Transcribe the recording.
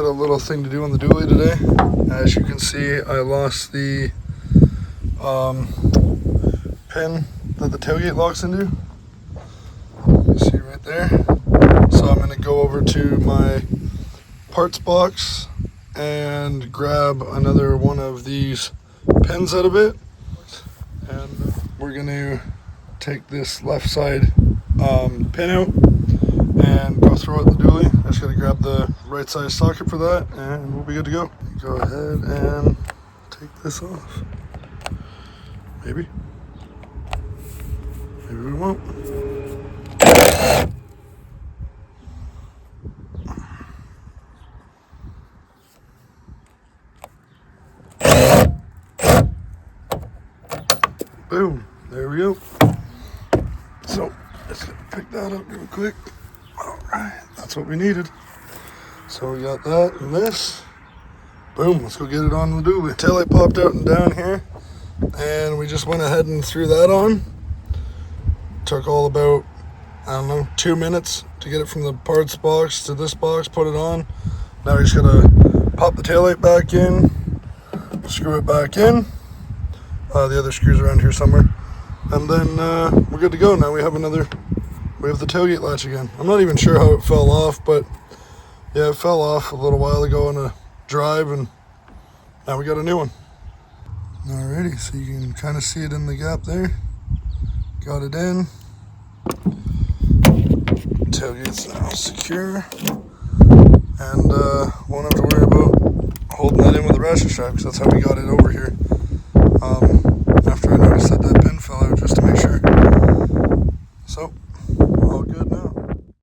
Got a little thing to do on the dually today. As you can see, I lost the pin that the tailgate locks into. You see right there. So I'm going to go over to my parts box and grab another one of these pins out of it. And we're going to take this left side pin out and go through it in the dually. I just got to grab the right side socket for that and we'll be good to go. Go ahead and take this off. Maybe we won't. Boom, there we go. So let's pick that up real quick. All right, that's what we needed. So we got that and this. Boom, let's go get it on the dually. Taillight popped out and down here, and we just went ahead and threw that on. Took all about, 2 minutes to get it from the parts box to this box, put it on. Now we just gotta pop the taillight back in, screw it back in. The other screws around here somewhere. And then we're good to go. Now we have the tailgate latch again. I'm not even sure how it fell off, but yeah, it fell off a little while ago on a drive, and now we got a new one. Alrighty, so you can kind of see it in the gap there. Got it in. Tailgate's now secure, and won't have to worry about holding that in with a ratchet strap, because that's how we got it over here. After I noticed that